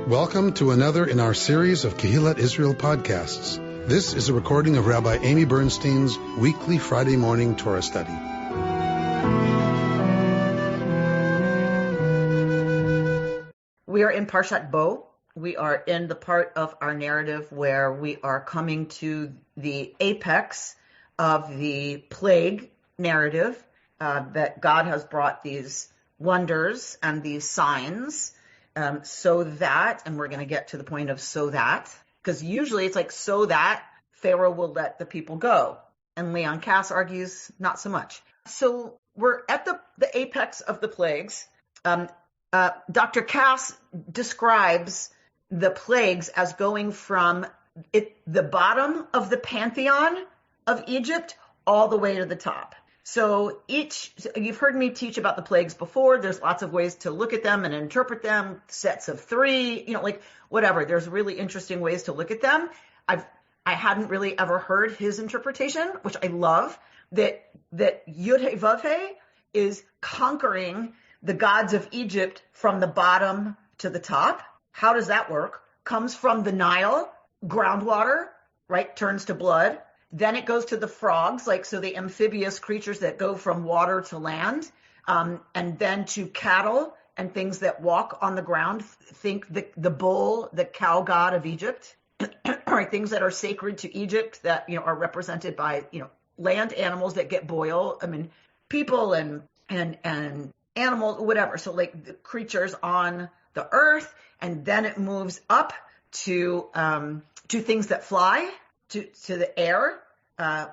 Welcome to another in our series of Kehillat Israel podcasts. This is a recording of Rabbi Amy Bernstein's weekly Friday morning Torah study. We are in Parshat Bo. We are in the part of our narrative where we are coming to the apex of the plague narrative, that God has brought these wonders and these signs so that, and we're going to get to the point of so that, because usually it's like so that Pharaoh will let the people go. And Leon Cass argues not so much. So we're at the apex of the plagues. Dr. Cass describes the plagues as going from the bottom of the pantheon of Egypt all the way to the top. So you've heard me teach about the plagues before. There's lots of ways to look at them and interpret them, sets of three, whatever. There's really interesting ways to look at them. I hadn't really ever heard his interpretation, which I love, that Yud-He Vav-He is conquering the gods of Egypt from the bottom to the top. How does that work? Comes from the Nile, groundwater, right, turns to blood. Then it goes to the frogs, so the amphibious creatures that go from water to land, and then to cattle and things that walk on the ground. Think the bull, the cow god of Egypt, right? Things that are sacred to Egypt that are represented by land animals that get boiled. I mean, people and animals, whatever. So the creatures on the earth, and then it moves up to things that fly. To the air,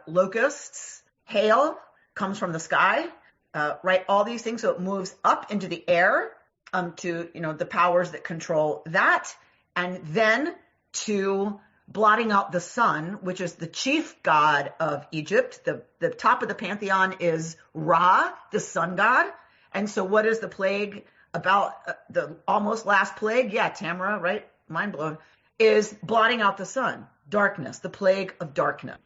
locusts, hail comes from the sky, right? All these things. So it moves up into the air, to, the powers that control that. And then to blotting out the sun, which is the chief god of Egypt. The top of the pantheon is Ra, the sun god. And so what is the plague about, the almost last plague? Yeah, Tamara, right? Mind blown. Is blotting out the sun. Darkness, the plague of darkness.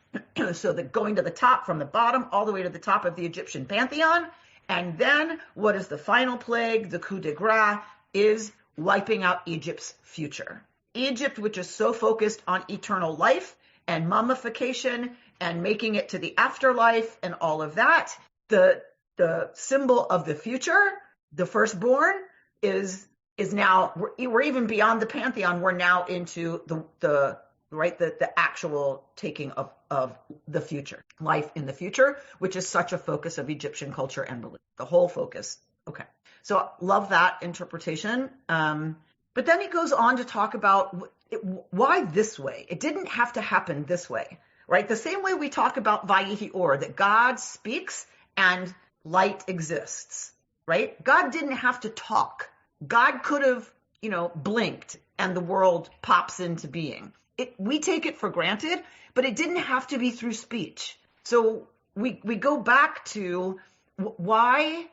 So going to the top from the bottom all the way to the top of the Egyptian pantheon. And then what is the final plague? The coup de grace is wiping out Egypt's future. Egypt, which is so focused on eternal life and mummification and making it to the afterlife and all of that, the symbol of the future, the firstborn, is now, we're even beyond the pantheon. We're now into the actual taking of the future, life in the future, which is such a focus of Egyptian culture and belief. The whole focus. Okay. So love that interpretation. But then he goes on to talk about why this way. It didn't have to happen this way, right? The same way we talk about Vayihi Or, that God speaks and light exists, right? God didn't have to talk. God could have, blinked and the world pops into being. We take it for granted, but it didn't have to be through speech. So we go back to why,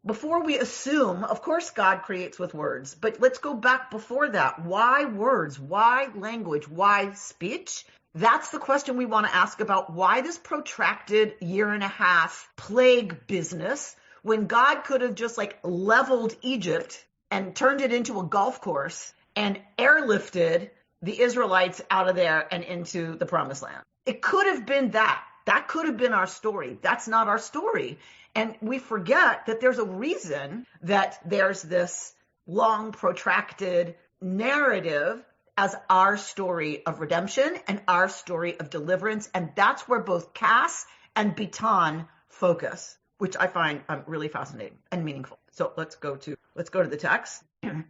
before we assume, of course God creates with words, but let's go back before that. Why words? Why language? Why speech? That's the question we want to ask about why this protracted 1.5 year plague business, when God could have just leveled Egypt and turned it into a golf course and airlifted the Israelites out of there and into the promised land. It could have been that. That could have been our story. That's not our story. And we forget that there's a reason that there's this long, protracted narrative as our story of redemption and our story of deliverance. And that's where both Cass and Bitan focus, which I find really fascinating and meaningful. So let's go to the text. All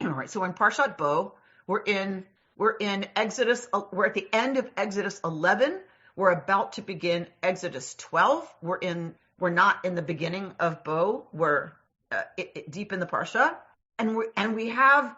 right. So in Parshat Bo, we're in Exodus. We're at the end of Exodus 11. We're about to begin Exodus 12. We're not in the beginning of Bo. We're deep in the Parsha, and we have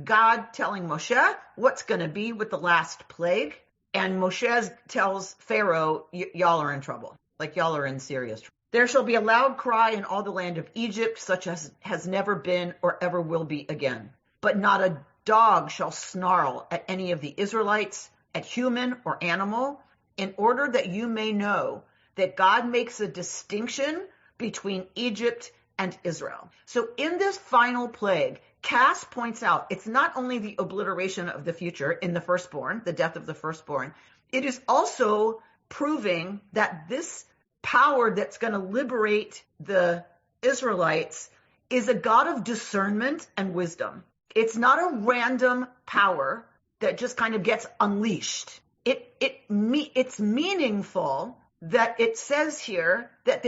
God telling Moshe what's going to be with the last plague, and Moshe tells Pharaoh, "Y'all are in trouble. Y'all are in serious trouble. There shall be a loud cry in all the land of Egypt, such as has never been or ever will be again. But not a dog shall snarl at any of the Israelites, at human or animal, in order that you may know that God makes a distinction between Egypt and Israel." So in this final plague, Cass points out it's not only the obliteration of the future in the firstborn, the death of the firstborn, it is also proving that this power that's going to liberate the Israelites is a God of discernment and wisdom. It's not a random power that just kind of gets unleashed. It's meaningful that it says here that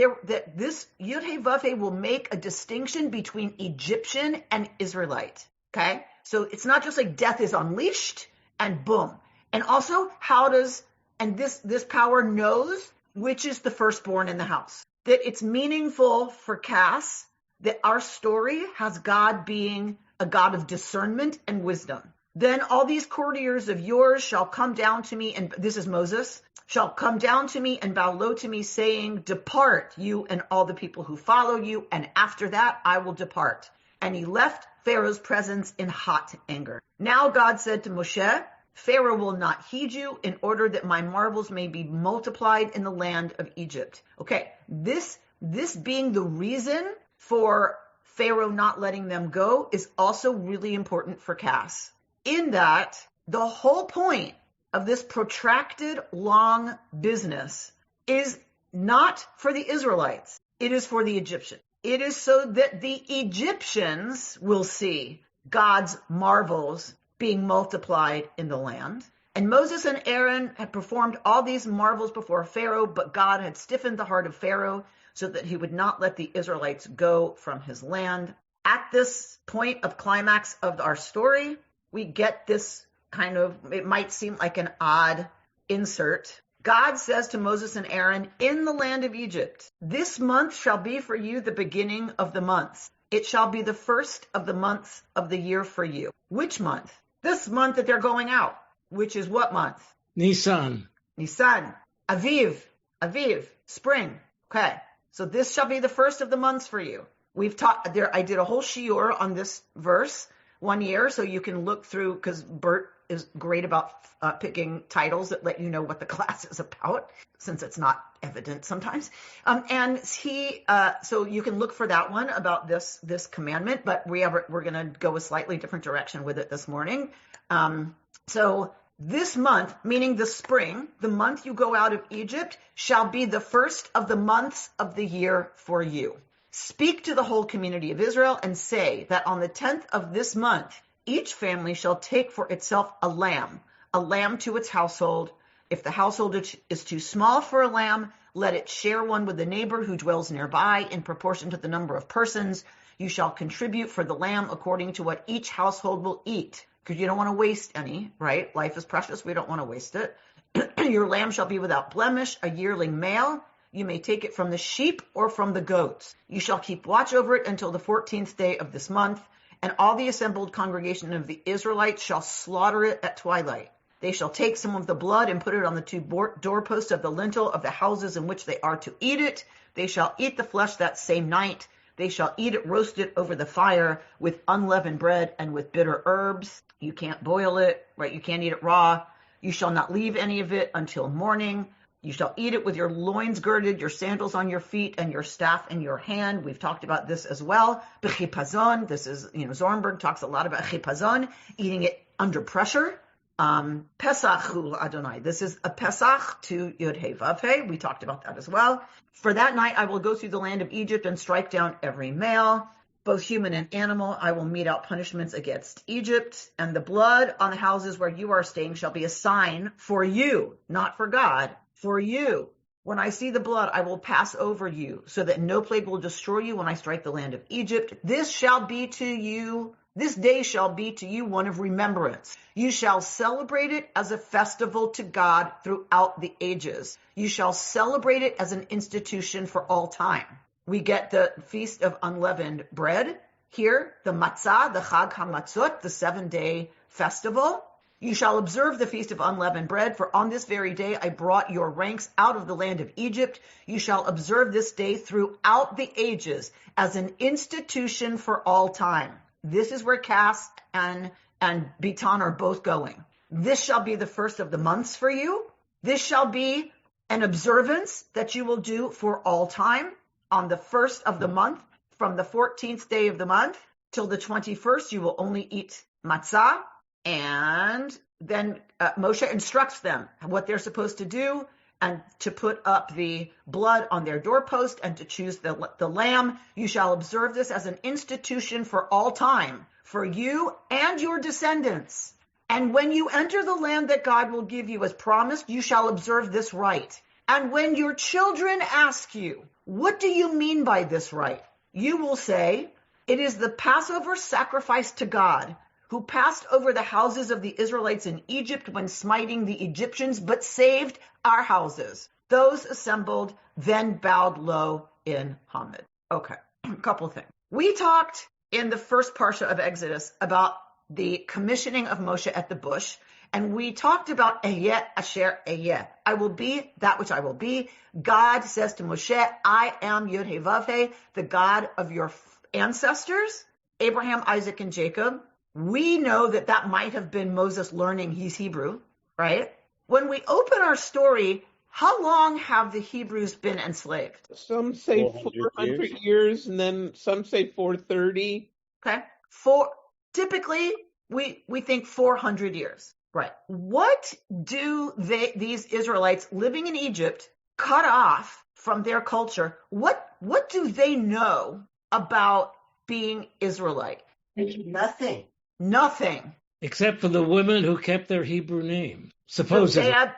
this Yud He Vav He will make a distinction between Egyptian and Israelite. Okay, so it's not just like death is unleashed and boom. And also, this power knows which is the firstborn in the house. That it's meaningful for Cass that our story has God being a God of discernment and wisdom. Then all these courtiers of yours shall come down to me, and this is Moses, shall come down to me and bow low to me, saying, depart, you and all the people who follow you, and after that I will depart. And he left Pharaoh's presence in hot anger. Now God said to Moshe, Pharaoh will not heed you in order that my marvels may be multiplied in the land of Egypt. Okay, this being the reason for Pharaoh not letting them go is also really important for Cass. In that, the whole point of this protracted, long business is not for the Israelites. It is for the Egyptians. It is so that the Egyptians will see God's marvels being multiplied in the land. And Moses and Aaron had performed all these marvels before Pharaoh, but God had stiffened the heart of Pharaoh so that he would not let the Israelites go from his land. At this point of climax of our story, we get this kind of, it might seem like an odd insert. God says to Moses and Aaron, in the land of Egypt, this month shall be for you the beginning of the months. It shall be the first of the months of the year for you. Which month? This month that they're going out. Which is what month? Nisan. Aviv, spring. Okay. So this shall be the first of the months for you. We've taught there. I did a whole shiur on this verse one year, so you can look through, because Bert is great about picking titles that let you know what the class is about, since it's not evident sometimes. And so you can look for that one about this commandment, but we're going to go a slightly different direction with it this morning. So this month, meaning the spring, the month you go out of Egypt, shall be the first of the months of the year for you. Speak to the whole community of Israel and say that on the 10th of this month, each family shall take for itself a lamb to its household. If the household is too small for a lamb, let it share one with the neighbor who dwells nearby in proportion to the number of persons. You shall contribute for the lamb according to what each household will eat. Because you don't want to waste any, right? Life is precious. We don't want to waste it. Your lamb shall be without blemish, a yearling male. You may take it from the sheep or from the goats. You shall keep watch over it until the 14th day of this month, and all the assembled congregation of the Israelites shall slaughter it at twilight. They shall take some of the blood and put it on the two doorposts of the lintel of the houses in which they are to eat it. They shall eat the flesh that same night. They shall eat it roasted over the fire with unleavened bread and with bitter herbs. You can't boil it, right? You can't eat it raw. You shall not leave any of it until morning. You shall eat it with your loins girded, your sandals on your feet, and your staff in your hand. We've talked about this as well. B'chipazon, this is, Zornberg talks a lot about chipazon, eating it under pressure. Pesach hu Adonai. This is a Pesach to Yud He Vav He. We talked about that as well. For that night I will go through the land of Egypt and strike down every male, both human and animal. I will mete out punishments against Egypt, and the blood on the houses where you are staying shall be a sign for you, not for God, for you. When I see the blood, I will pass over you, so that no plague will destroy you when I strike the land of Egypt. This day shall be to you one of remembrance. You shall celebrate it as a festival to God throughout the ages. You shall celebrate it as an institution for all time. We get the Feast of Unleavened Bread here, the Matzah, the Chag HaMatzot, the 7-day festival. You shall observe the Feast of Unleavened Bread, for on this very day I brought your ranks out of the land of Egypt. You shall observe this day throughout the ages as an institution for all time. This is where Cass and Bitan are both going. This shall be the first of the months for you. This shall be an observance that you will do for all time on the first of the month, from the 14th day of the month till the 21st, you will only eat matzah. And then Moshe instructs them what they're supposed to do and to put up the blood on their doorpost and to choose the lamb. You shall observe this as an institution for all time, for you and your descendants. And when you enter the land that God will give you as promised, you shall observe this rite. And when your children ask you, what do you mean by this rite? You will say, it is the Passover sacrifice to God, who passed over the houses of the Israelites in Egypt when smiting the Egyptians, but saved our houses. Those assembled then bowed low in homage. Okay, a couple things. We talked in the first parsha of Exodus about the commissioning of Moshe at the bush, and we talked about Ehyeh Asher Ehyeh. I will be that which I will be. God says to Moshe, I am Yod-Heh-Vav-Heh, the God of your ancestors, Abraham, Isaac, and Jacob. We know that might have been Moses learning he's Hebrew, right? When we open our story, how long have the Hebrews been enslaved? Some say 400 years, and then some say 430. Okay. Typically, we think 400 years. Right. What do these Israelites living in Egypt, cut off from their culture, what do they know about being Israelite? Nothing. Except for the women who kept their Hebrew name. Supposedly. So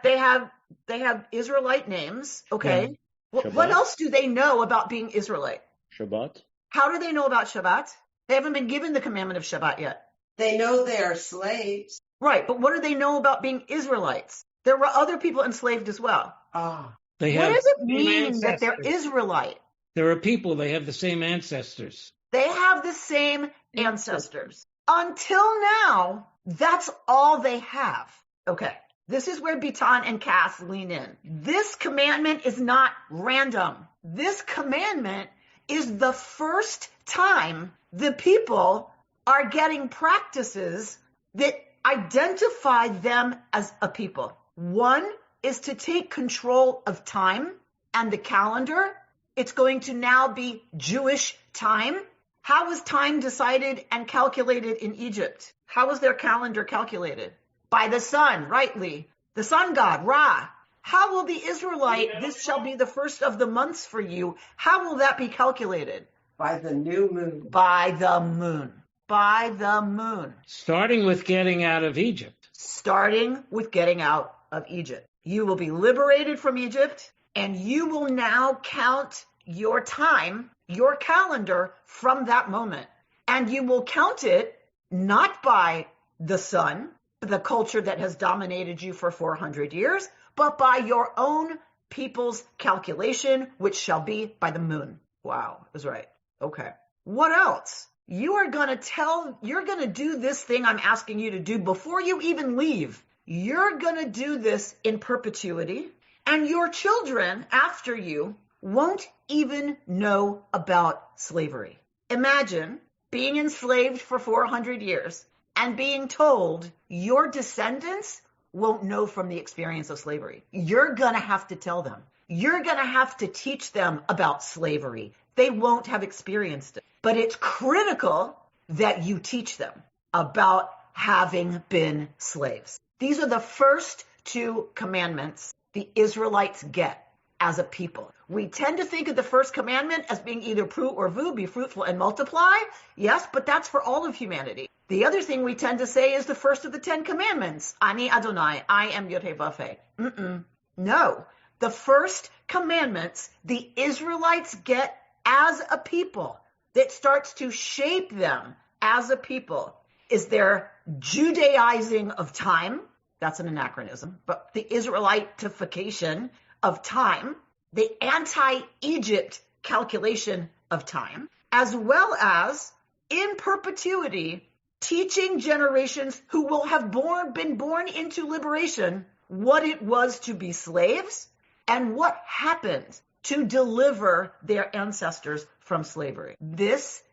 they have Israelite names. Okay. Yeah. What else do they know about being Israelite? Shabbat. How do they know about Shabbat? They haven't been given the commandment of Shabbat yet. They know they are slaves. Right, but what do they know about being Israelites? There were other people enslaved as well. What does it mean that they're Israelite? There are people, they have the same ancestors. They have the same ancestors. Until now, that's all they have. Okay, this is where Bitan and Cass lean in. This commandment is not random. This commandment is the first time the people are getting practices that identify them as a people. One is to take control of time and the calendar. It's going to now be Jewish time. How was time decided and calculated in Egypt? How was their calendar calculated? By the sun, rightly. The sun god, Ra. How will the Israelite, this shall be the first of the months for you, how will that be calculated? By the new moon. By the moon. By the moon. Starting with getting out of Egypt. Starting with getting out of Egypt. You will be liberated from Egypt, and you will now count your time, your calendar, from that moment. And you will count it not by the sun, the culture that has dominated you for 400 years, but by your own people's calculation, which shall be by the moon. Wow, I was right. Okay. What else? You're going to do this thing I'm asking you to do before you even leave. You're going to do this in perpetuity, and your children after you won't even know about slavery. Imagine being enslaved for 400 years and being told your descendants won't know from the experience of slavery. You're going to have to tell them. You're going to have to teach them about slavery. They won't have experienced it. But it's critical that you teach them about having been slaves. These are the first two commandments the Israelites get as a people. We tend to think of the first commandment as being either pru or vu, be fruitful and multiply. Yes, but that's for all of humanity. The other thing we tend to say is the first of the 10 commandments. Ani Adonai, I am Yod-Heh-Vav-Heh. No. The first commandments the Israelites get as a people that starts to shape them as a people is their Judaizing of time. That's an anachronism, but the Israelitification of time, the anti-Egypt calculation of time, as well as in perpetuity teaching generations who will have been born into liberation what it was to be slaves and what happened to deliver their ancestors from slavery. This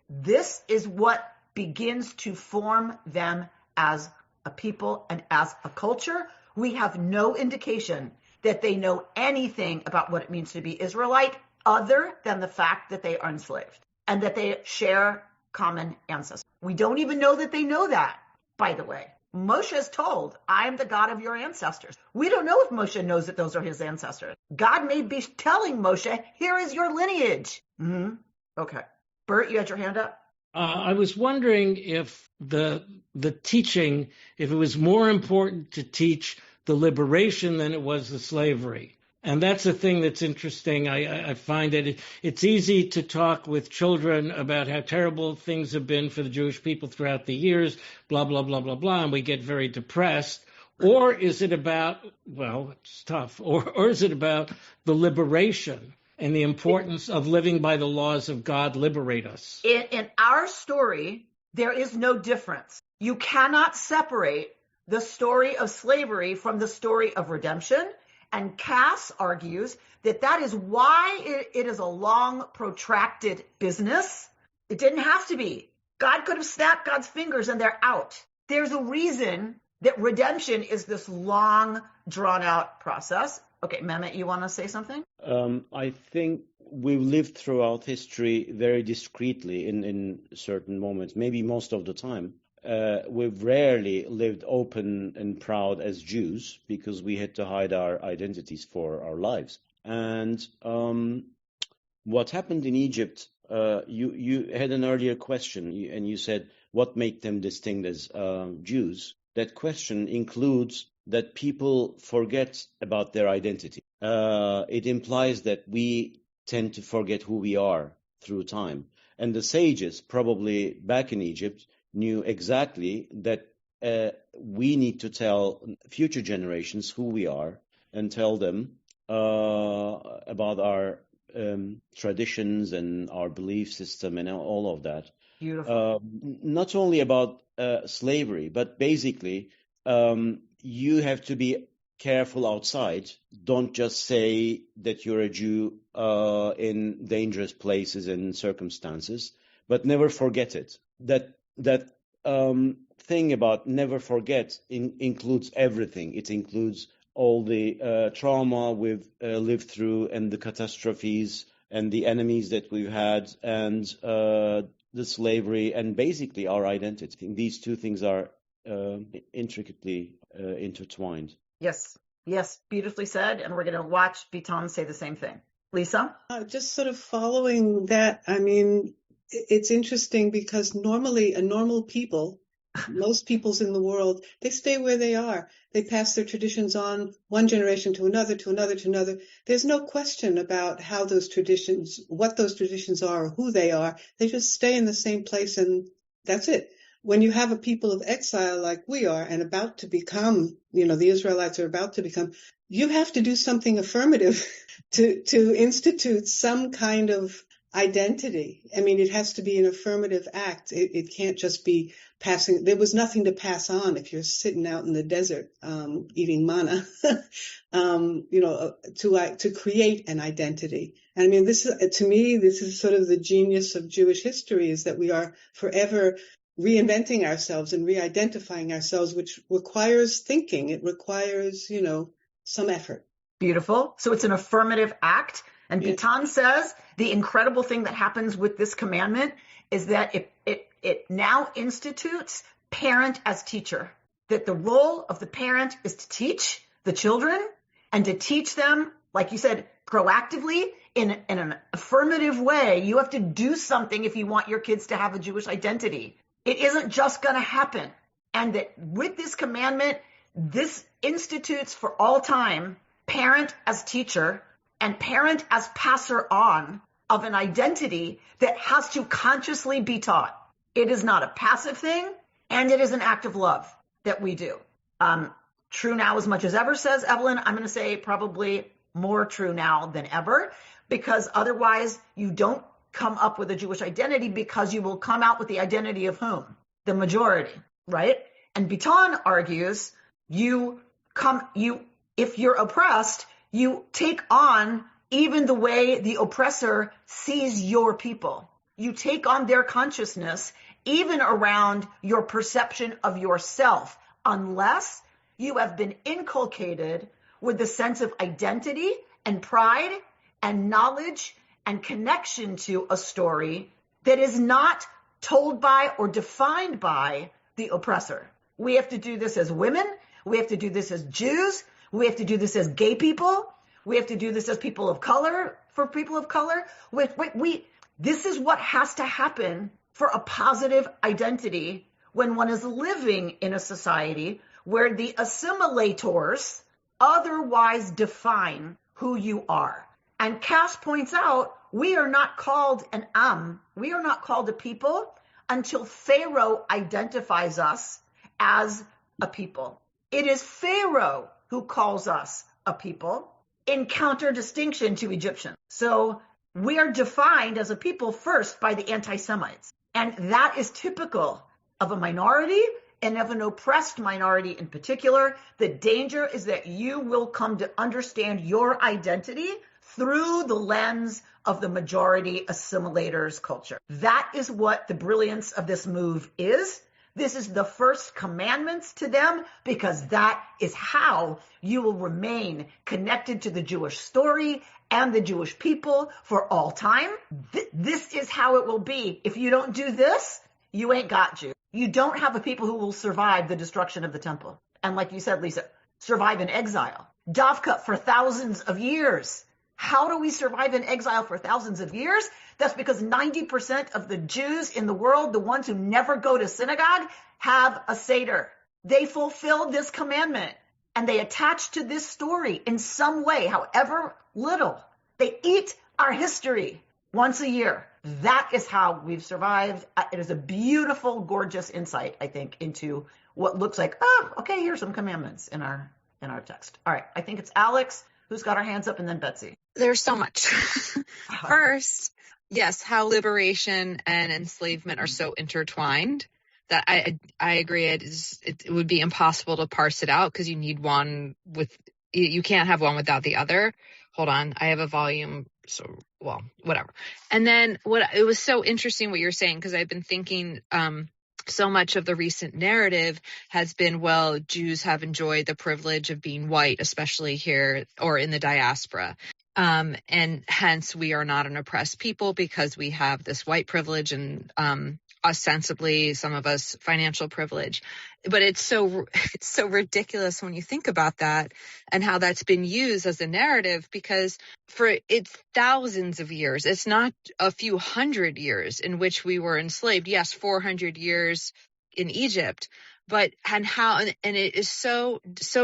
is what begins to form them as a people and as a culture. We have no indication that they know anything about what it means to be Israelite other than the fact that they are enslaved and that they share common ancestor. We don't even know that they know that, by the way. Moshe is told, I am the God of your ancestors. We don't know if Moshe knows that those are his ancestors. God may be telling Moshe, here is your lineage. Okay. Bert, you had your hand up? I was wondering if the teaching, if it was more important to teach the liberation than it was the slavery. And that's a thing that's interesting. I find that it's easy to talk with children about how terrible things have been for the Jewish people throughout the years, blah, blah, blah, blah, blah, and we get very depressed. Or is it about, well, it's tough, or is it about the liberation and the importance of living by the laws of God liberate us? In our story, there is no difference. You cannot separate the story of slavery from the story of redemption. And Cass argues that is why it is a long, protracted business. It didn't have to be. God could have snapped God's fingers and they're out. There's a reason that redemption is this long, drawn-out process. Okay, Mehmet, you want to say something? I think we've lived throughout history very discreetly in certain moments, maybe most of the time. We've rarely lived open and proud as Jews because we had to hide our identities for our lives. And what happened in Egypt, you had an earlier question, and you said, what made them distinct as Jews? That question includes that people forget about their identity. It implies that we tend to forget who we are through time. And the sages, probably back in Egypt, knew exactly that we need to tell future generations who we are and tell them about our traditions and our belief system and all of that. Beautiful. Not only about slavery, but basically you have to be careful outside. Don't just say that you're a Jew in dangerous places and circumstances, but never forget it. That thing about never forget includes everything. It includes all the trauma we've lived through and the catastrophes and the enemies that we've had and the slavery and basically our identity. These two things are intricately intertwined. Yes, beautifully said. And we're going to watch Bitan say the same thing. Lisa? Just sort of following that, I mean, it's interesting because normally a normal people, most peoples in the world, they stay where they are. They pass their traditions on one generation to another, to another, to another. There's no question about how those traditions, what those traditions are, or who they are. They just stay in the same place and that's it. When you have a people of exile like we are and about to become, the Israelites are about to become, you have to do something affirmative to institute some kind of identity. I mean, it has to be an affirmative act. It can't just be passing. There was nothing to pass on if you're sitting out in the desert eating manna, to create an identity. And I mean, to me, this is sort of the genius of Jewish history, is that we are forever reinventing ourselves and re-identifying ourselves, which requires thinking. It requires, some effort. Beautiful. So it's an affirmative act. And Bitan says the incredible thing that happens with this commandment is that it now institutes parent as teacher, that the role of the parent is to teach the children and to teach them, like you said, proactively in an affirmative way. You have to do something if you want your kids to have a Jewish identity. It isn't just going to happen. And that with this commandment, this institutes for all time parent as teacher and parent as passer on of an identity that has to consciously be taught. It is not a passive thing, and it is an act of love that we do. True now as much as ever, says Evelyn. I'm going to say probably more true now than ever, because otherwise you don't come up with a Jewish identity, because you will come out with the identity of whom? The majority, right? And Bitan argues if you're oppressed, you take on even the way the oppressor sees your people. You take on their consciousness, even around your perception of yourself, unless you have been inculcated with the sense of identity and pride and knowledge and connection to a story that is not told by or defined by the oppressor. We have to do this as women. We have to do this as Jews. We have to do this as gay people. We have to do this as people of color, for people of color. This is what has to happen for a positive identity when one is living in a society where the assimilators otherwise define who you are. And Cass points out, we are not called an we are not called a people until Pharaoh identifies us as a people. It is Pharaoh who calls us a people in counter-distinction to Egyptians. So we are defined as a people first by the anti-Semites. And that is typical of a minority and of an oppressed minority in particular. The danger is that you will come to understand your identity through the lens of the majority assimilators culture. That is what the brilliance of this move is. This is the first commandments to them, because that is how you will remain connected to the Jewish story and the Jewish people for all time. This is how it will be. If you don't do this, you ain't got Jews. You don't have a people who will survive the destruction of the temple. And like you said, Lisa, survive in exile. Davka for thousands of years. How do we survive in exile for thousands of years? That's because 90% of the Jews in the world, the ones who never go to synagogue, have a Seder. They fulfill this commandment and they attach to this story in some way, however little. They eat our history once a year. That is how we've survived. It is a beautiful, gorgeous insight, I think, into what looks like, okay, here's some commandments in our text. All right, I think it's Alex who's got her hands up, and then Betsy. There's so much. First, yes, how liberation and enslavement are so intertwined that I agree it would be impossible to parse it out, because you need one you can't have one without the other. Hold on, I have a volume, so, well, whatever. And then it was so interesting what you're saying, because I've been thinking so much of the recent narrative has been, well, Jews have enjoyed the privilege of being white, especially here or in the diaspora. And hence we are not an oppressed people because we have this white privilege and ostensibly some of us financial privilege. But it's so ridiculous when you think about that and how that's been used as a narrative, because it's thousands of years. It's not a few hundred years in which we were enslaved. Yes, 400 years in Egypt, but and it is so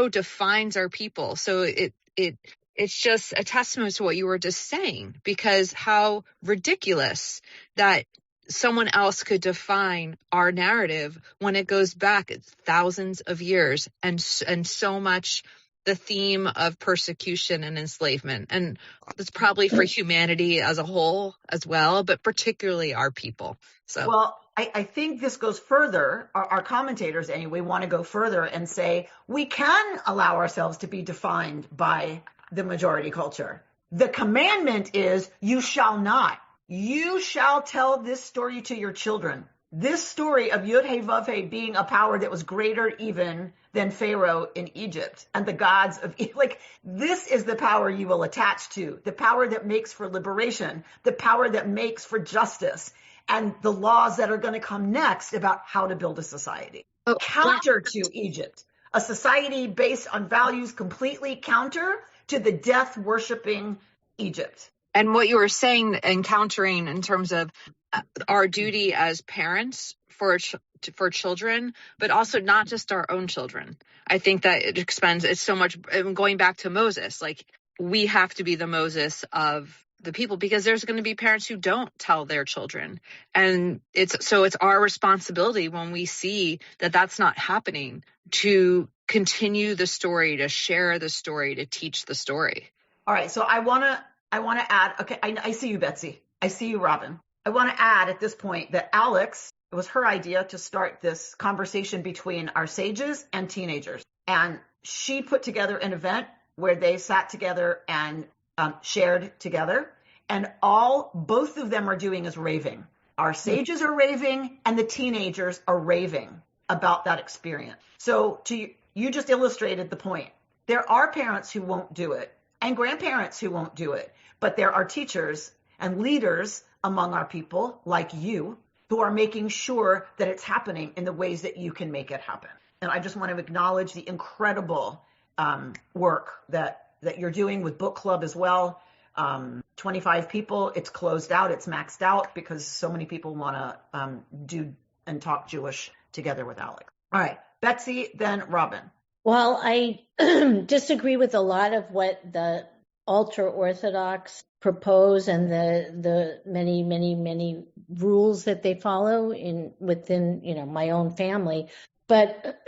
defines our people. So it's just a testament to what you were just saying, because how ridiculous that someone else could define our narrative when it goes back thousands of years and so much the theme of persecution and enslavement. And it's probably for humanity as a whole as well, but particularly our people. So, well, I think this goes further. Our commentators anyway want to go further and say we can allow ourselves to be defined by the majority culture. The commandment is you shall not. You shall tell this story to your children. This story of Yud-Heh-Vav-Heh being a power that was greater even than Pharaoh in Egypt and the gods of, this is the power you will attach to, the power that makes for liberation, the power that makes for justice, and the laws that are going to come next about how to build a society. Counter to Egypt, a society based on values completely counter to the death-worshipping Egypt. And what you were saying and countering in terms of our duty as parents for children, but also not just our own children. I think that it's so much, going back to Moses, we have to be the Moses of the people, because there's going to be parents who don't tell their children. And it's our responsibility when we see that that's not happening to continue the story, to share the story, to teach the story. All right. So I want to add, okay, I see you, Betsy. I see you, Robin. I want to add at this point that Alex, it was her idea to start this conversation between our sages and teenagers. And she put together an event where they sat together and shared together. And both of them are doing is raving. Our sages are raving and the teenagers are raving about that experience. So you just illustrated the point. There are parents who won't do it and grandparents who won't do it. But there are teachers and leaders among our people, like you, who are making sure that it's happening in the ways that you can make it happen. And I just want to acknowledge the incredible work that you're doing with Book Club as well. 25 people, it's closed out, it's maxed out because so many people want to do and talk Jewish together with Alex. All right, Betsy, then Robin. Well, I disagree with a lot of what the ultra-Orthodox propose and the many rules that they follow within my own family. But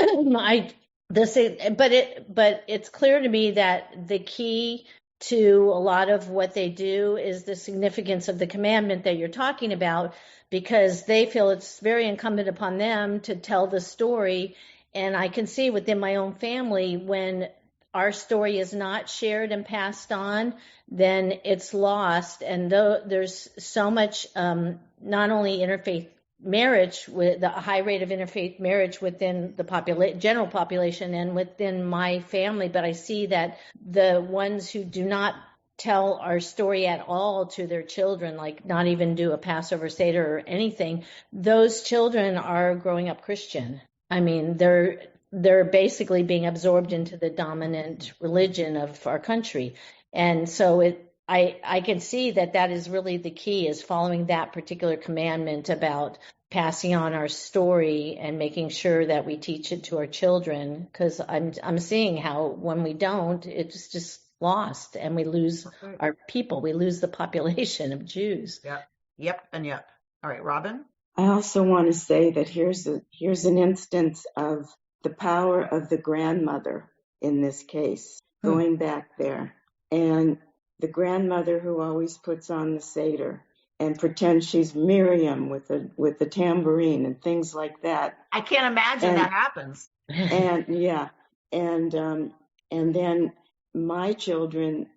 it's clear to me that the key to a lot of what they do is the significance of the commandment that you're talking about, because they feel it's very incumbent upon them to tell the story. And I can see within my own family, when our story is not shared and passed on, then it's lost. And there's so much, not only interfaith marriage, with the high rate of interfaith marriage within the general population and within my family, but I see that the ones who do not tell our story at all to their children, like not even do a Passover Seder or anything, those children are growing up Christian. I mean, they're basically being absorbed into the dominant religion of our country. And so I can see that is really the key, is following that particular commandment about passing on our story and making sure that we teach it to our children, because I'm seeing how when we don't, it's just lost and we lose our people. We lose the population of Jews. Yep. All right, Robin? I also want to say that here's an instance of the power of the grandmother in this case, going back there. And the grandmother who always puts on the Seder and pretends she's Miriam with the tambourine and things like that. I can't imagine that happens. And then my children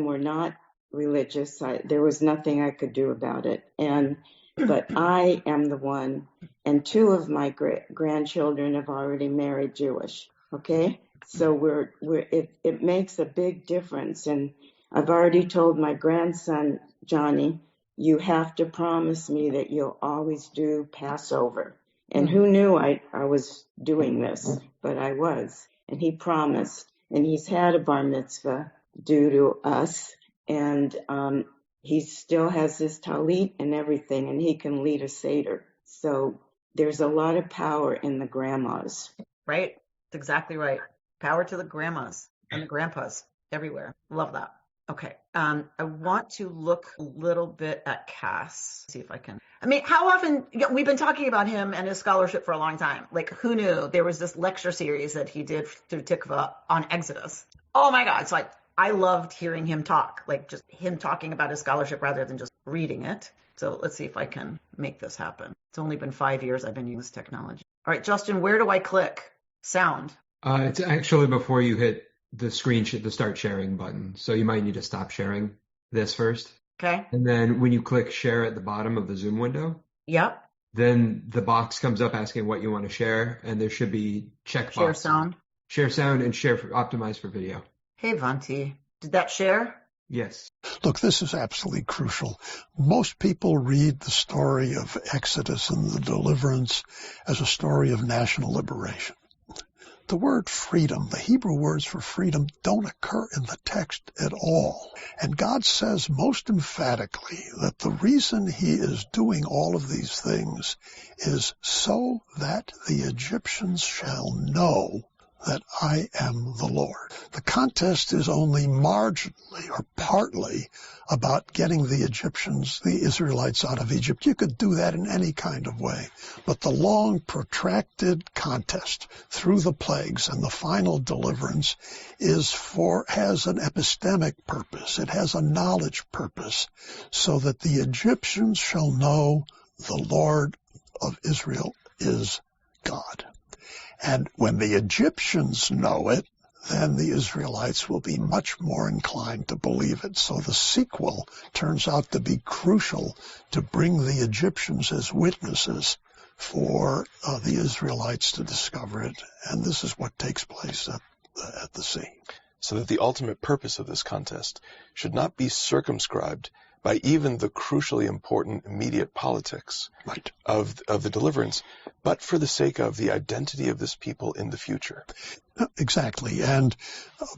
were not religious. There was nothing I could do about it. But I am the one, and two of my grandchildren have already married Jewish. Okay, so it makes a big difference. And I've already told my grandson Johnny, you have to promise me that you'll always do Passover. And who knew I was doing this? But I was, and he promised. And he's had a bar mitzvah due to us, and he still has his talit and everything, and he can lead a Seder. So there's a lot of power in the grandmas. Right. That's exactly right. Power to the grandmas and the grandpas everywhere. Love that. Okay. I want to look a little bit at Cass. See if I can. I mean, how often we've been talking about him and his scholarship for a long time. Like, who knew there was this lecture series that he did through Tikva on Exodus? Oh my God. It's like, I loved hearing him talk, like just him talking about his scholarship rather than just reading it. So let's see if I can make this happen. It's only been 5 years I've been using this technology. All right, Justin, where do I click? Sound. It's actually before you hit the the start sharing button. So you might need to stop sharing this first. Okay. And then when you click share at the bottom of the Zoom window. Yep. Then the box comes up asking what you want to share, and there should be checkbox. Share sound and optimize for video. Hey, Vanti, did that share? Yes. Look, this is absolutely crucial. Most people read the story of Exodus and the deliverance as a story of national liberation. The word freedom, the Hebrew words for freedom, don't occur in the text at all. And God says most emphatically that the reason he is doing all of these things is so that the Egyptians shall know that I am the Lord. The contest is only marginally or partly about getting the Israelites out of Egypt. You could do that in any kind of way. But the long, protracted contest through the plagues and the final deliverance has an epistemic purpose. It has a knowledge purpose, so that the Egyptians shall know the Lord of Israel is God. And when the Egyptians know it, then the Israelites will be much more inclined to believe it. So the sequel turns out to be crucial to bring the Egyptians as witnesses for the Israelites to discover it. And this is what takes place at the sea. So that the ultimate purpose of this contest should not be circumscribed by even the crucially important immediate politics of the deliverance, but for the sake of the identity of this people in the future. Exactly. And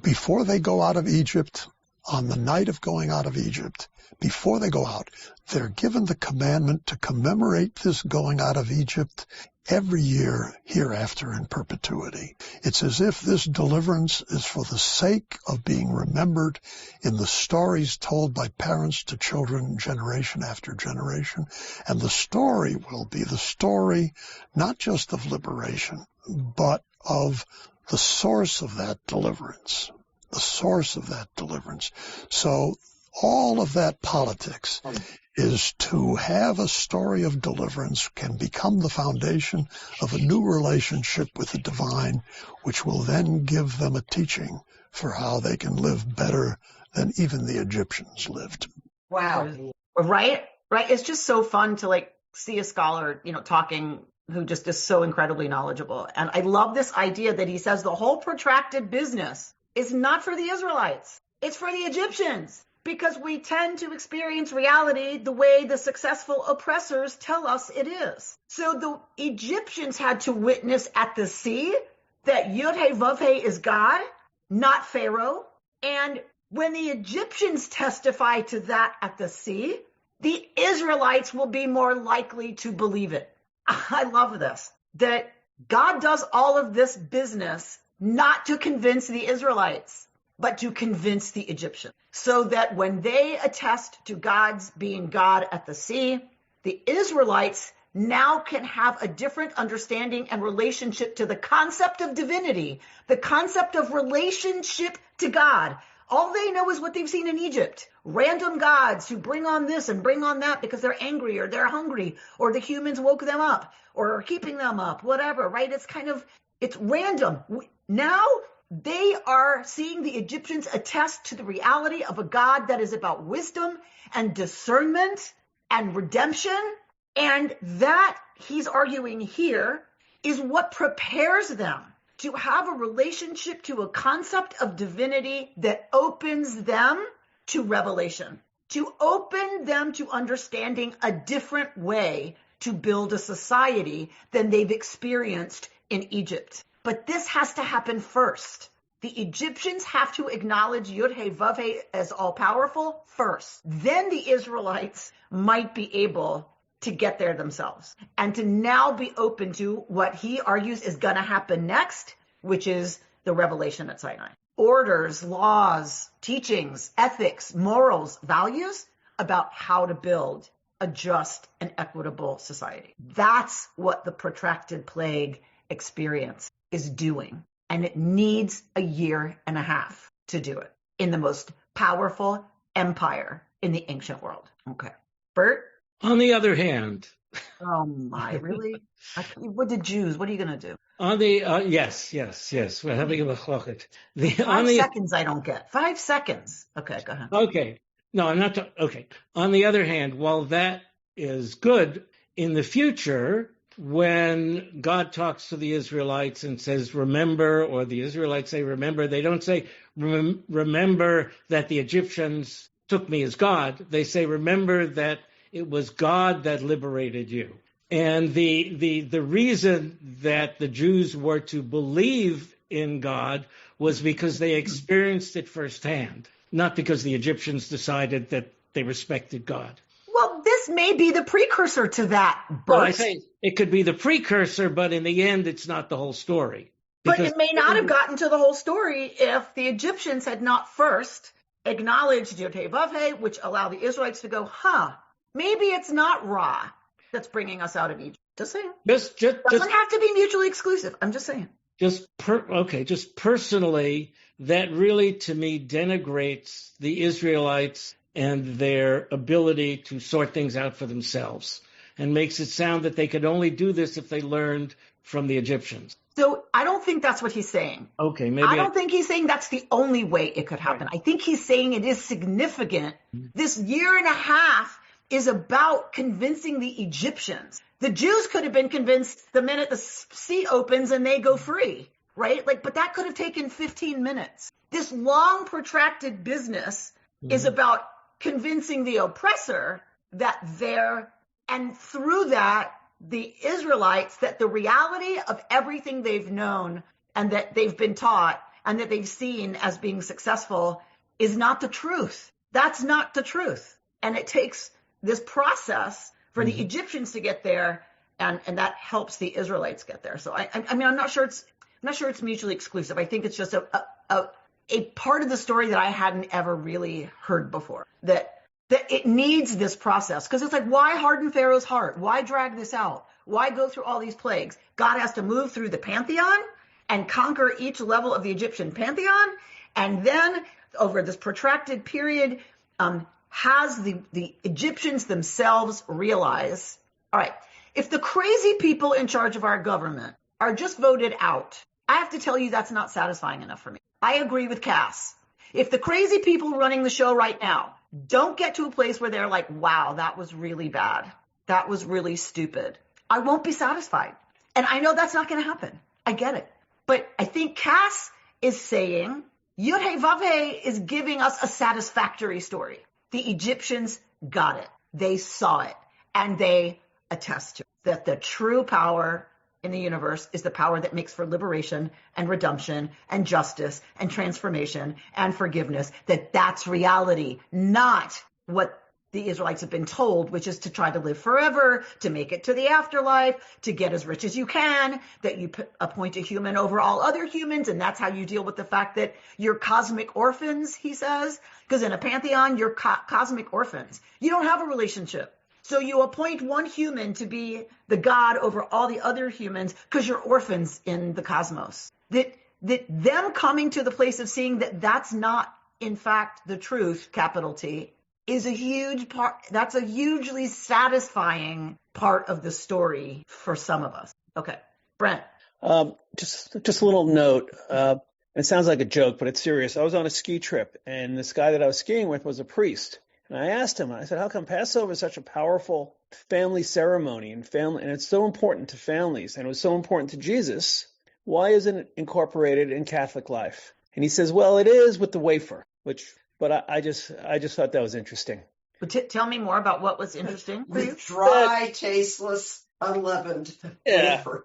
before they go out of Egypt, on the night of going out of Egypt, before they go out, they're given the commandment to commemorate this going out of Egypt every year hereafter in perpetuity. It's as if this deliverance is for the sake of being remembered in the stories told by parents to children generation after generation. And the story will be the story not just of liberation, but of the source of that deliverance. The source of that deliverance. So all of that politics is to have a story of deliverance can become the foundation of a new relationship with the divine, which will then give them a teaching for how they can live better than even the Egyptians lived. Wow. Right? It's just so fun to see a scholar, talking who just is so incredibly knowledgeable. And I love this idea that he says the whole protracted business is not for the Israelites. It's for the Egyptians. Because we tend to experience reality the way the successful oppressors tell us it is. So the Egyptians had to witness at the sea that Yud-Heh-Vav-Heh is God, not Pharaoh. And when the Egyptians testify to that at the sea, the Israelites will be more likely to believe it. I love this, that God does all of this business not to convince the Israelites, but to convince the Egyptians, so that when they attest to God's being God at the sea, the Israelites now can have a different understanding and relationship to the concept of divinity, the concept of relationship to God. All they know is what they've seen in Egypt. Random gods who bring on this and bring on that because they're angry or they're hungry or the humans woke them up or are keeping them up, whatever, right? It's random. Now they are seeing the Egyptians attest to the reality of a God that is about wisdom and discernment and redemption. And that, he's arguing here, is what prepares them to have a relationship to a concept of divinity that opens them to revelation, to open them to understanding a different way to build a society than they've experienced in Egypt. But this has to happen first. The Egyptians have to acknowledge Yud-Heh-Vav-Heh as all-powerful first. Then the Israelites might be able to get there themselves and to now be open to what he argues is going to happen next, which is the revelation at Sinai. Orders, laws, teachings, ethics, morals, values about how to build a just and equitable society. That's what the protracted plague experience is doing. And it needs a year and a half to do it in the most powerful empire in the ancient world. Okay. Bert? On the other hand. Oh my, really? What the Jews? What are you going to do? On the, yes. We're having a machloket. 5 seconds I don't get. 5 seconds. Okay, go ahead. Okay. No, I'm not. Okay. On the other hand, while that is good, in the future, when God talks to the Israelites and says, remember, or the Israelites say, remember, they don't say, remember that the Egyptians took me as God. They say, remember that it was God that liberated you. And the reason that the Jews were to believe in God was because they experienced it firsthand, not because the Egyptians decided that they respected God. Well, this may be the precursor to that, Bert. Well, I say it could be the precursor, but in the end, it's not the whole story. But it may not have gotten to the whole story if the Egyptians had not first acknowledged Yud-Heh-Vav-Heh, which allowed the Israelites to go, maybe it's not Ra that's bringing us out of Egypt. Just saying. Doesn't have to be mutually exclusive. I'm just saying. Just personally, that really, to me, denigrates the Israelites and their ability to sort things out for themselves, and makes it sound that they could only do this if they learned from the Egyptians. So I don't think that's what he's saying. Okay, maybe I don't think he's saying that's the only way it could happen. Right. I think he's saying it is significant. This year and a half is about convincing the Egyptians. The Jews could have been convinced the minute the sea opens and they go free, right? But that could have taken 15 minutes. This long, protracted business is about convincing the oppressor that and through that, the Israelites, that the reality of everything they've known and that they've been taught and that they've seen as being successful is not the truth. That's not the truth. And it takes this process for the Egyptians to get there, and that helps the Israelites get there. So I mean, I'm not sure it's mutually exclusive. I think it's just a part of the story that I hadn't ever really heard before, that it needs this process. Because it's like, why harden Pharaoh's heart? Why drag this out? Why go through all these plagues? God has to move through the pantheon and conquer each level of the Egyptian pantheon, and then over this protracted period, has the Egyptians themselves realize, all right, if the crazy people in charge of our government are just voted out, I have to tell you that's not satisfying enough for me. I agree with Cass. If the crazy people running the show right now don't get to a place where they're like, wow, that was really bad, that was really stupid, I won't be satisfied. And I know that's not going to happen. I get it. But I think Cass is saying, Yud-Heh-Vav-Heh is giving us a satisfactory story. The Egyptians got it. They saw it. And they attest to it, that the true power in the universe is the power that makes for liberation and redemption and justice and transformation and forgiveness, that's reality, not what the Israelites have been told, which is to try to live forever, to make it to the afterlife, to get as rich as you can, that you appoint a human over all other humans, and that's how you deal with the fact that you're cosmic orphans, he says, because in a pantheon, you're cosmic orphans. You don't have a relationship. So you appoint one human to be the God over all the other humans because you're orphans in the cosmos. That them coming to the place of seeing that that's not, in fact, the truth, capital T, is a huge part. That's a hugely satisfying part of the story for some of us. Okay, Brent. Just a little note. It sounds like a joke, but it's serious. I was on a ski trip, and this guy that I was skiing with was a priest. And I asked him, I said, how come Passover is such a powerful family ceremony and it's so important to families, and it was so important to Jesus? Why isn't it incorporated in Catholic life? And he says, well, it is with the wafer, but I just thought that was interesting. But tell me more about what was interesting for you. Dry, tasteless, unleavened wafer.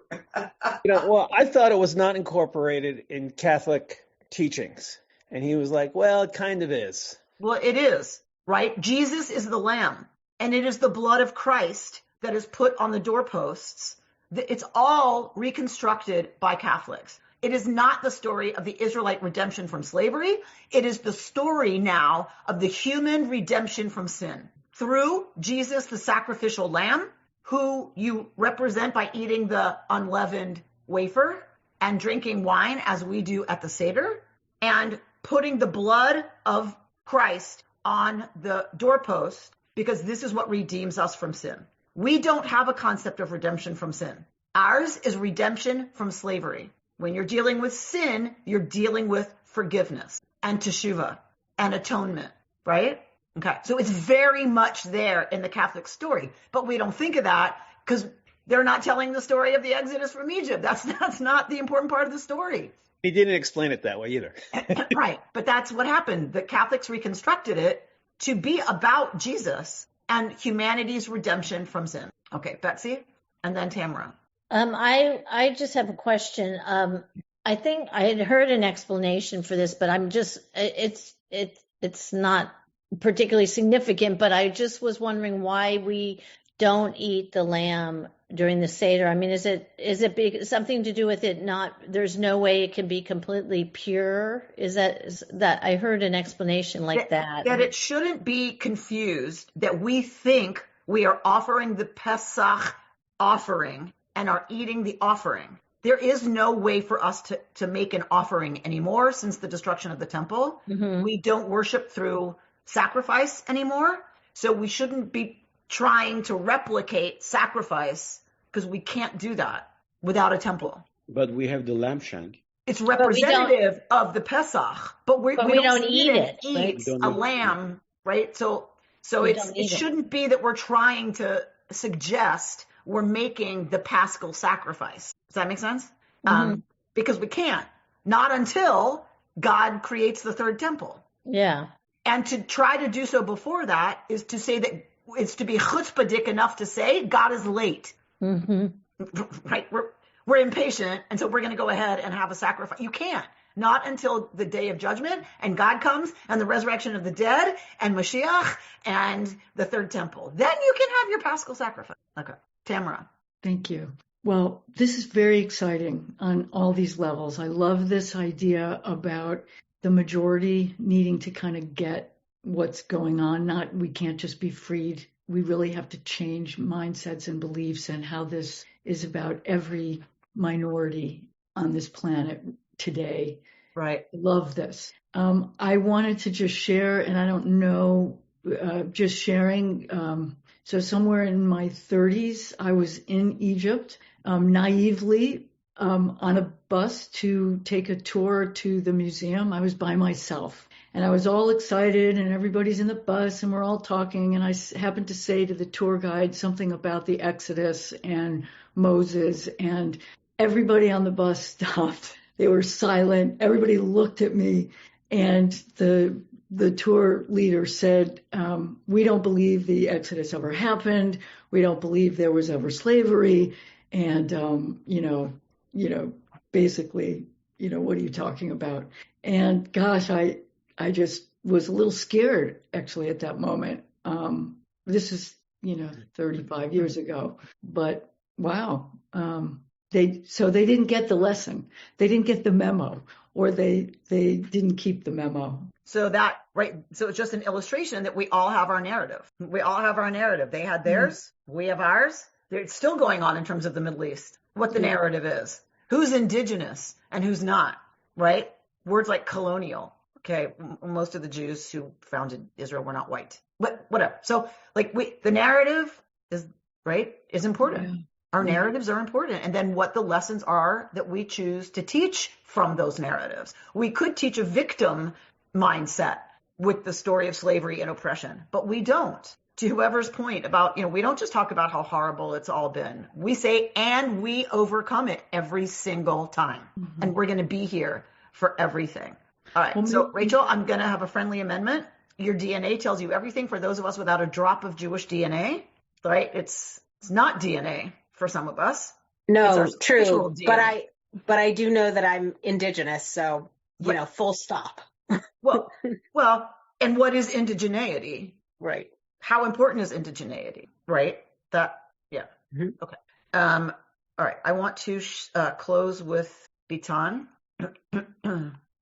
Well, I thought it was not incorporated in Catholic teachings. And he was like, well, it kind of is. Well, it is. Right? Jesus is the lamb, and it is the blood of Christ that is put on the doorposts. It's all reconstructed by Catholics. It is not the story of the Israelite redemption from slavery. It is the story now of the human redemption from sin through Jesus, the sacrificial lamb, who you represent by eating the unleavened wafer and drinking wine as we do at the Seder, and putting the blood of Christ on the doorpost, because this is what redeems us from sin. We don't have a concept of redemption from sin. Ours is redemption from slavery. When you're dealing with sin, you're dealing with forgiveness and teshuvah and atonement, right? Okay, so it's very much there in the Catholic story, but we don't think of that because they're not telling the story of the Exodus from Egypt. That's not the important part of the story. He didn't explain it that way either. Right. But that's what happened. The Catholics reconstructed it to be about Jesus and humanity's redemption from sin. Okay, Betsy, and then Tamara. I just have a question. I think I had heard an explanation for this, but I'm just, it's not particularly significant, but I just was wondering why we don't eat the lamb during the Seder. I mean, is it something to do with it not, there's no way it can be completely pure? Is that I heard an explanation like that. That it shouldn't be confused that we think we are offering the Pesach offering and are eating the offering. There is no way for us to make an offering anymore since the destruction of the temple. Mm-hmm. We don't worship through sacrifice anymore. So we shouldn't be trying to replicate sacrifice because we can't do that without a temple. But we have the lamb shank. It's representative of the Pesach, but we don't eat it. Right? Eat a lamb, right? So it shouldn't be that we're trying to suggest we're making the Paschal sacrifice. Does that make sense? Mm-hmm. Because we can't. Not until God creates the third temple. Yeah. And to try to do so before that is to say that it's to be chutzpahdik enough to say God is late. Mm-hmm. Right? We're impatient, and so we're going to go ahead and have a sacrifice. You can't. Not until the day of judgment, and God comes, and the resurrection of the dead, and Mashiach, and the third temple. Then you can have your Paschal sacrifice. Okay. Tamara. Thank you. Well, this is very exciting on all these levels. I love this idea about the majority needing to kind of get what's going on. We can't just be freed. We really have to change mindsets and beliefs, and how this is about every minority on this planet today. Right. Love this. I wanted to just share, and I don't know, just sharing. So somewhere in my 30s, I was in Egypt, naively, on a bus to take a tour to the museum. I was by myself, and I was all excited, and everybody's in the bus, and we're all talking, and I happened to say to the tour guide something about the Exodus and Moses, and everybody on the bus stopped. They were silent. Everybody looked at me, and the tour leader said, we don't believe the Exodus ever happened. We don't believe there was ever slavery. And, basically, what are you talking about? And gosh, I just was a little scared actually at that moment. This is, 35 years ago, but wow. They didn't get the lesson. They didn't get the memo, or they didn't keep the memo. So it's just an illustration that we all have our narrative. We all have our narrative. They had theirs. We have ours. It's still going on in terms of the Middle East, what the narrative is, who's indigenous and who's not, right? Words like colonial. Okay. Most of the Jews who founded Israel were not white, but whatever. So the narrative is important. Yeah. Our narratives are important. And then what the lessons are that we choose to teach from those narratives. We could teach a victim mindset with the story of slavery and oppression, but we don't. To whoever's point about, we don't just talk about how horrible it's all been. We say, and we overcome it every single time. Mm-hmm. And we're going to be here for everything. All right. So Rachel, I'm going to have a friendly amendment. Your DNA tells you everything for those of us without a drop of Jewish DNA, right? It's not DNA. For some of us. No, true. But I do know that I'm indigenous. So, full stop. well, and what is indigeneity? Right. How important is indigeneity? Right. Mm-hmm. Okay. All right. I want to close with Bitan.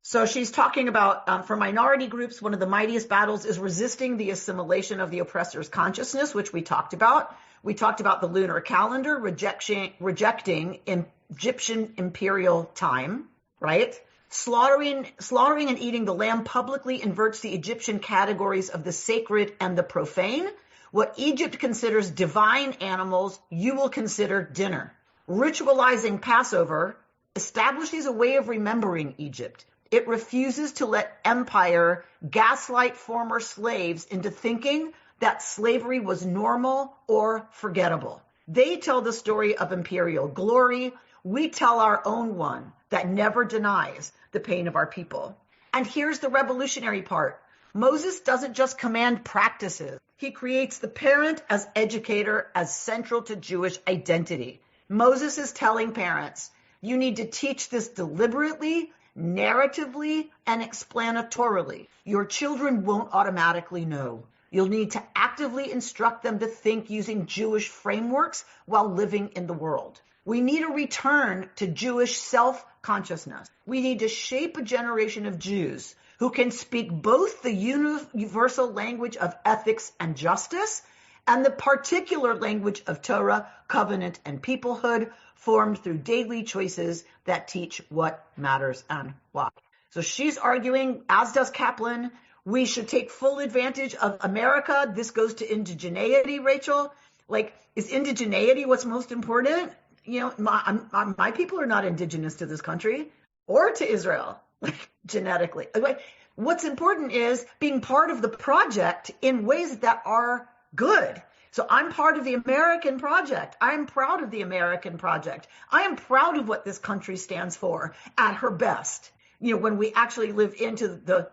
So she's talking about, for minority groups, one of the mightiest battles is resisting the assimilation of the oppressor's consciousness, which we talked about. We talked about the lunar calendar, rejecting Egyptian imperial time, right? Slaughtering and eating the lamb publicly inverts the Egyptian categories of the sacred and the profane. What Egypt considers divine animals, you will consider dinner. Ritualizing Passover establishes a way of remembering Egypt. It refuses to let empire gaslight former slaves into thinking that slavery was normal or forgettable. They tell the story of imperial glory. We tell our own one that never denies the pain of our people. And here's the revolutionary part. Moses doesn't just command practices. He creates the parent as educator as central to Jewish identity. Moses is telling parents, you need to teach this deliberately, narratively, and explanatorily. Your children won't automatically know. You'll need to actively instruct them to think using Jewish frameworks while living in the world. We need a return to Jewish self-consciousness. We need to shape a generation of Jews who can speak both the universal language of ethics and justice and the particular language of Torah, covenant, and peoplehood formed through daily choices that teach what matters and why. So she's arguing, as does Kaplan, we should take full advantage of America. This goes to indigeneity, Rachel. Is indigeneity what's most important? My people are not indigenous to this country or to Israel, genetically. What's important is being part of the project in ways that are good. So I'm part of the American project. I'm proud of the American project. I am proud of what this country stands for at her best. when we actually live into the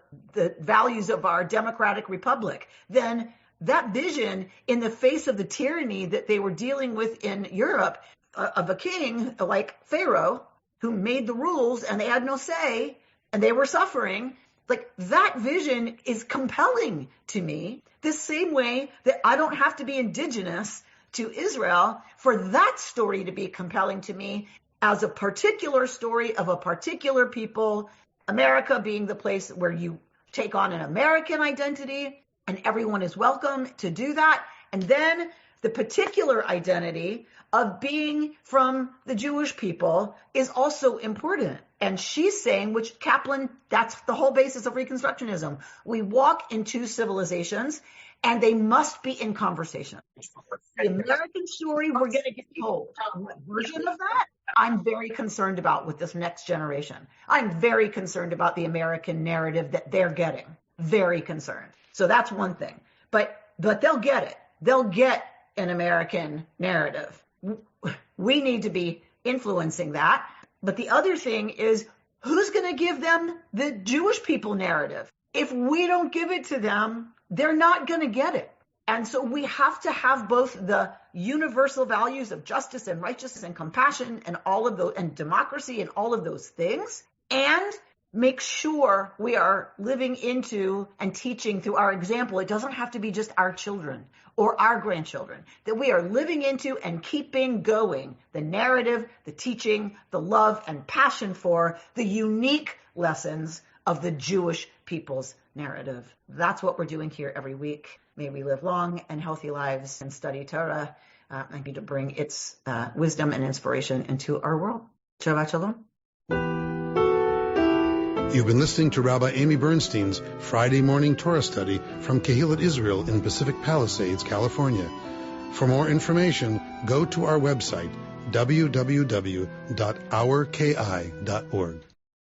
values of our democratic republic, then that vision in the face of the tyranny that they were dealing with in Europe of a king like Pharaoh who made the rules and they had no say and they were suffering, like that vision is compelling to me the same way that I don't have to be indigenous to Israel for that story to be compelling to me as a particular story of a particular people, America being the place where you take on an American identity and everyone is welcome to do that. And then the particular identity of being from the Jewish people is also important. And she's saying, which Kaplan, that's the whole basis of Reconstructionism. We walk in two civilizations and they must be in conversation. The American story we're going to get told. What version of that? I'm very concerned about with this next generation. I'm very concerned about the American narrative that they're getting. Very concerned. So that's one thing. But they'll get it. They'll get an American narrative. We need to be influencing that. But the other thing is, who's going to give them the Jewish people narrative? If we don't give it to them, they're not going to get it. And so we have to have both the universal values of justice and righteousness and compassion and all of those, and democracy and all of those things, and make sure we are living into and teaching through our example. It doesn't have to be just our children or our grandchildren, that we are living into and keeping going the narrative, the teaching, the love and passion for the unique lessons of the Jewish people's narrative. That's what we're doing here every week. May we live long and healthy lives and study Torah and be to bring its wisdom and inspiration into our world. Shabbat Shalom. You've been listening to Rabbi Amy Bernstein's Friday morning Torah study from Kehillat Israel in Pacific Palisades, California. For more information, go to our website, www.ourki.org.